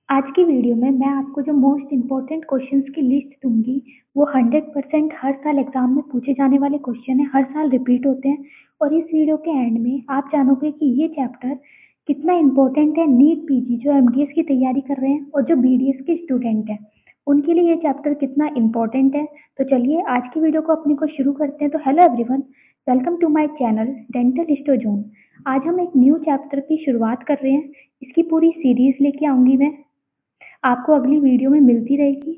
आज की वीडियो में मैं आपको जो मोस्ट इम्पोर्टेंट क्वेश्चंस की लिस्ट दूंगी वो 100% हर साल एग्जाम में पूछे जाने वाले क्वेश्चन है, हर साल रिपीट होते हैं। और इस वीडियो के एंड में आप जानोगे कि ये चैप्टर कितना इम्पोर्टेंट है नीट पीजी जो एमडीएस की तैयारी कर रहे हैं और जो बीडीएस के स्टूडेंट हैं उनके लिए ये चैप्टर कितना इम्पोर्टेंट है। तो चलिए आज की वीडियो को अपने को शुरू करते हैं। तो hello everyone, welcome to my channel dental histozone. आज हम एक न्यू चैप्टर की शुरुआत कर रहे हैं। इसकी पूरी सीरीज लेके आऊंगी मैं, आपको अगली वीडियो में मिलती रहेगी।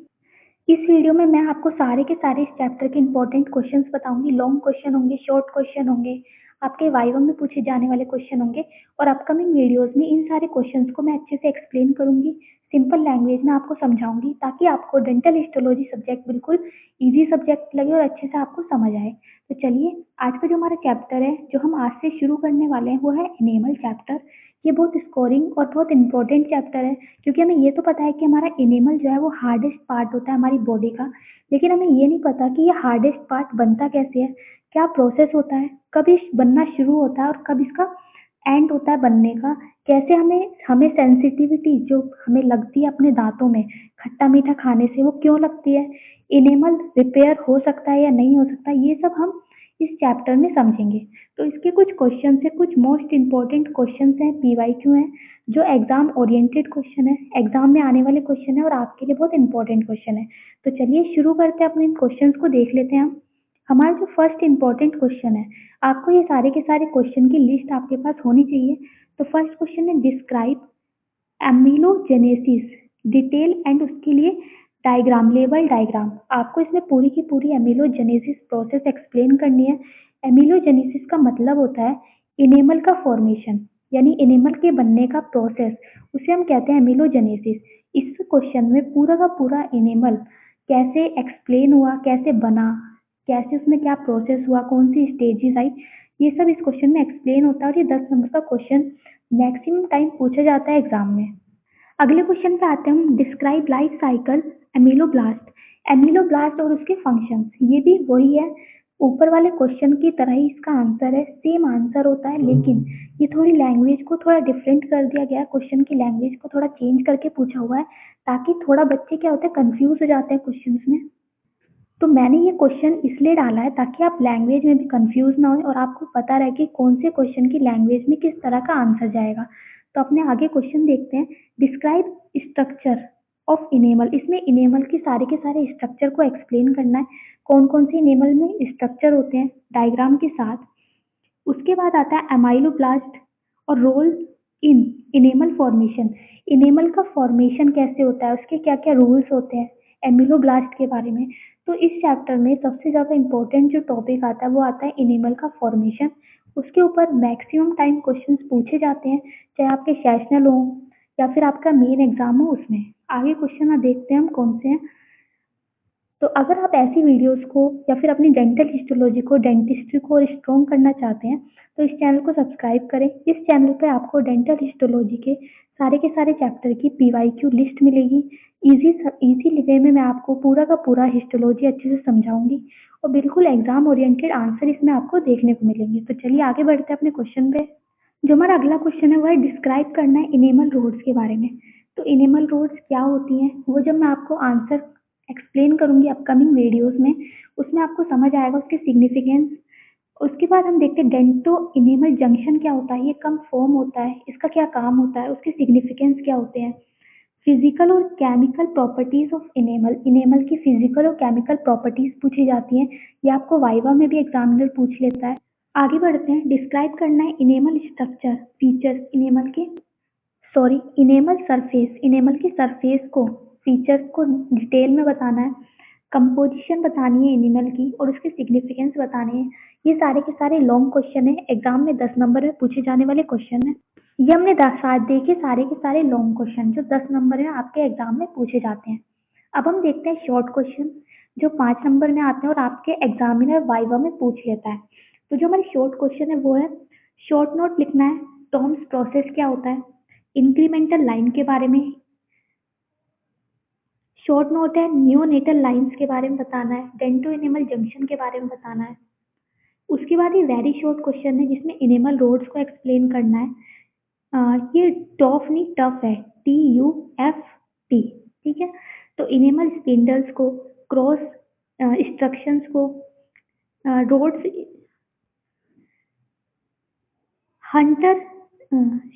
इस वीडियो में मैं आपको सारे के सारे इस चैप्टर के इंपॉर्टेंट क्वेश्चंस बताऊंगी। लॉन्ग क्वेश्चन होंगे, शॉर्ट क्वेश्चन होंगे, आपके वाइवा में पूछे जाने वाले क्वेश्चन होंगे और अपकमिंग वीडियोस में इन सारे क्वेश्चंस को मैं अच्छे से एक्सप्लेन करूंगी, सिंपल लैंग्वेज में आपको समझाऊंगी ताकि आपको डेंटल हिस्टोलॉजी सब्जेक्ट बिल्कुल इजी सब्जेक्ट लगे और अच्छे से आपको समझ आए। तो चलिए आज का जो हमारा चैप्टर है जो हम आज से शुरू करने वाले हैं वो है एनिमल चैप्टर। ये बहुत स्कोरिंग और बहुत इंपॉर्टेंट चैप्टर है क्योंकि हमें ये तो पता है कि हमारा एनिमल जो है वो हार्डेस्ट पार्ट होता है हमारी बॉडी का, लेकिन हमें ये नहीं पता कि ये हार्डेस्ट पार्ट बनता कैसे है, क्या प्रोसेस होता है, कब ये बनना शुरू होता है और कब इसका एंड होता है बनने का, कैसे हमें हमें सेंसिटिविटी जो हमें लगती है अपने दांतों में खट्टा मीठा खाने से वो क्यों लगती है, एनिमल रिपेयर हो सकता है या नहीं हो सकता, ये सब हम इस चैप्टर में समझेंगे। तो इसके कुछ क्वेश्चन है, कुछ मोस्ट इंपॉर्टेंट क्वेश्चन हैं, पीवाईक्यू हैं जो एग्जाम ओरिएंटेड क्वेश्चन है, एग्जाम में आने वाले क्वेश्चन है और आपके लिए बहुत इंपॉर्टेंट क्वेश्चन है। तो चलिए शुरू करते हैं, अपने इन क्वेश्चन को देख लेते हैं हम। हमारा जो फर्स्ट इंपॉर्टेंट क्वेश्चन है, आपको ये सारे के सारे क्वेश्चन की लिस्ट आपके पास होनी चाहिए। तो फर्स्ट क्वेश्चन है डिस्क्राइब एमिलोजेनेसिस डिटेल एंड उसके लिए डायग्राम, लेबल डायग्राम। आपको इसमें पूरी की पूरी एमिलोजेनेसिस प्रोसेस एक्सप्लेन करनी है। एमिलोजेनेसिस का मतलब होता है इनेमल का फॉर्मेशन, यानी इनेमल के बनने का प्रोसेस, उसे हम कहते हैं एमिलोजेनेसिस। इस क्वेश्चन में पूरा का पूरा इनेमल कैसे एक्सप्लेन हुआ, कैसे बना, कैसे उसमें क्या प्रोसेस हुआ, कौन सी स्टेजेस आई, ये सब इस क्वेश्चन में एक्सप्लेन होता है और ये 10 नंबर का क्वेश्चन मैक्सिमम टाइम पूछा जाता है एग्जाम में। अगले क्वेश्चन पे आते हैं हम, डिस्क्राइब लाइफ साइकिल एमिलोब्लास्ट। एमिलोब्लास्ट और उसके फंक्शंस, ये भी वही है, ऊपर वाले क्वेश्चन की तरह ही इसका आंसर है, सेम आंसर होता है, लेकिन ये थोड़ी लैंग्वेज को थोड़ा डिफरेंट कर दिया गया है, क्वेश्चन की लैंग्वेज को थोड़ा चेंज करके पूछा हुआ है ताकि थोड़ा बच्चे क्या होते हैं कंफ्यूज हो जाते हैं क्वेश्चन में। तो मैंने ये क्वेश्चन इसलिए डाला है ताकि आप लैंग्वेज में भी कंफ्यूज ना हो और आपको पता रहे कि कौन से क्वेश्चन की लैंग्वेज में किस तरह का आंसर जाएगा। तो अपने आगे क्वेश्चन देखते हैं, डिस्क्राइब स्ट्रक्चर ऑफ इनेमल। इसमें इनेमल की सारे के सारे स्ट्रक्चर को एक्सप्लेन करना है, कौन कौन से इनेमल में स्ट्रक्चर होते हैं डायग्राम के साथ। उसके बाद आता है एमाइलोब्लास्ट और role in enamel formation. Enamel का फॉर्मेशन कैसे होता है, उसके क्या क्या रूल्स होते हैं, एमिलोब्लास्ट के बारे में। तो इस चैप्टर में सबसे ज़्यादा इम्पोर्टेंट जो टॉपिक आता है वो आता है इनेमल का फॉर्मेशन। उसके ऊपर मैक्सिमम टाइम क्वेश्चंस पूछे जाते हैं, चाहे आपके सेशनल हो या फिर आपका मेन एग्जाम हो उसमें। आगे क्वेश्चन देखते हैं हम कौन से हैं। तो अगर आप ऐसी वीडियोस को या फिर अपनी डेंटल हिस्टोलॉजी को, डेंटिस्ट्री को स्ट्रॉन्ग करना चाहते हैं तो इस चैनल को सब्सक्राइब करें। इस चैनल पे आपको डेंटल हिस्टोलॉजी के सारे चैप्टर की पीवाईक्यू लिस्ट मिलेगी। इजी वे में मैं आपको पूरा का पूरा हिस्टोलॉजी अच्छे से समझाऊंगी और बिल्कुल एग्जाम ओरिएंटेड आंसर इसमें आपको देखने को मिलेंगे। तो चलिए आगे बढ़ते हैं अपने क्वेश्चन पे। जो हमारा अगला क्वेश्चन है वो है डिस्क्राइब करना है इनेमल रोड्स के बारे में। तो इनेमल रोड्स क्या होती हैं वो जब मैं आपको आंसर एक्सप्लेन करूंगी अपकमिंग वीडियोस में, उसमें आपको समझ आएगा उसके सिग्निफिकेंस। उसके बाद हम देखते हैं डेंटो इनेमल जंक्शन क्या होता है, ये कब फॉर्म होता है, इसका क्या काम होता है, उसके सिग्निफिकेंस क्या होते हैं। फिजिकल और chemical properties of enamel, enamel की फिजिकल और केमिकल प्रॉपर्टीज पूछी जाती हैं, ये आपको वाइवा में भी एग्जामिनर पूछ लेता है। आगे बढ़ते हैं, डिस्क्राइब करना है इनेमल स्ट्रक्चर फीचर्स इनेमल के, इनेमल सरफेस, इनेमल की सरफेस को, फीचर्स को डिटेल में बताना है, कंपोजिशन बतानी है एनिमल की और उसके सिग्निफिकेंस बताने हैं। ये सारे के सारे लॉन्ग क्वेश्चन है, एग्जाम में 10 नंबर में पूछे जाने वाले क्वेश्चन है। ये हमने देखे सारे के सारे लॉन्ग क्वेश्चन जो 10 नंबर में आपके एग्जाम में पूछे जाते हैं। अब हम देखते हैं शॉर्ट क्वेश्चन जो 5 नंबर में आते हैं और आपके एग्जामिनर वाइवा में पूछ लेता है। तो जो हमारी शॉर्ट क्वेश्चन है वो है, शॉर्ट नोट लिखना है, टॉम्स प्रोसेस क्या होता है, इंक्रीमेंटल लाइन के बारे में शॉर्ट नोट है, नियोनेटल लाइंस के बारे में बताना है, डेंटो इनेमल जंक्शन के बारे में बताना है। उसके बाद ये वेरी शॉर्ट क्वेश्चन है जिसमें इनेमल रोड्स को एक्सप्लेन करना है। ये टफ नहीं टफ है, TUF टी। ठीक है, तो इनेमल स्पिंडल्स को, क्रॉस स्ट्रक्शंस को, रोड्स, हंटर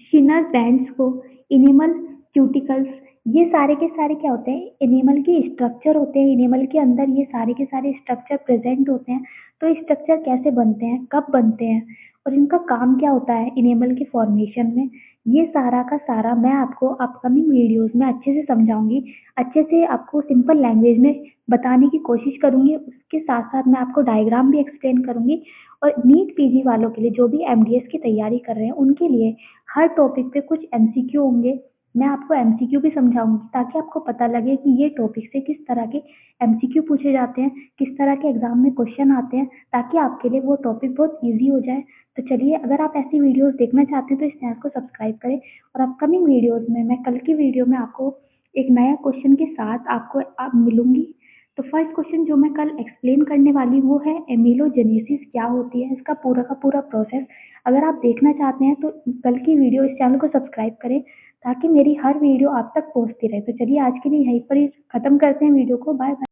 शिनर बैंड्स को, एनिमल क्यूटिकल्स, ये सारे के सारे क्या होते हैं, एनिमल के स्ट्रक्चर होते हैं। एनिमल के अंदर ये सारे के सारे स्ट्रक्चर प्रेजेंट होते हैं। तो स्ट्रक्चर कैसे बनते हैं, कब बनते हैं, और इनका काम क्या होता है एनिमल के फॉर्मेशन में, ये सारा का सारा मैं आपको अपकमिंग वीडियोस में अच्छे से समझाऊंगी। अच्छे से आपको सिंपल लैंग्वेज में बताने की कोशिश करूंगी। उसके साथ साथ मैं आपको डायग्राम भी एक्सप्लेन करूंगी। और नीट पीजी वालों के लिए, जो भी एमडीएस की तैयारी कर रहे हैं, उनके लिए हर टॉपिक पे कुछ एमसीक्यू होंगे। मैं आपको एमसीक्यू भी समझाऊंगी ताकि आपको पता लगे कि ये टॉपिक से किस तरह के एमसीक्यू पूछे जाते हैं, किस तरह के एग्जाम में क्वेश्चन आते हैं, ताकि आपके लिए वो टॉपिक बहुत ईजी हो जाए। तो चलिए, अगर आप ऐसी वीडियोस देखना चाहते हैं तो इस चैनल को सब्सक्राइब करें। और अपकमिंग वीडियोस में, मैं कल की वीडियो में आपको एक नया क्वेश्चन के साथ आपको आप मिलूंगी। तो फर्स्ट क्वेश्चन जो मैं कल एक्सप्लेन करने वाली वो है एमिलोजेनेसिस क्या होती है, इसका पूरा का पूरा प्रोसेस। अगर आप देखना चाहते हैं तो कल की वीडियो, इस चैनल को सब्सक्राइब करें ताकि मेरी हर वीडियो आप तक पहुंचती रहे। तो चलिए, आज के लिए यहीं पर ही खत्म करते हैं वीडियो को। Bye bye.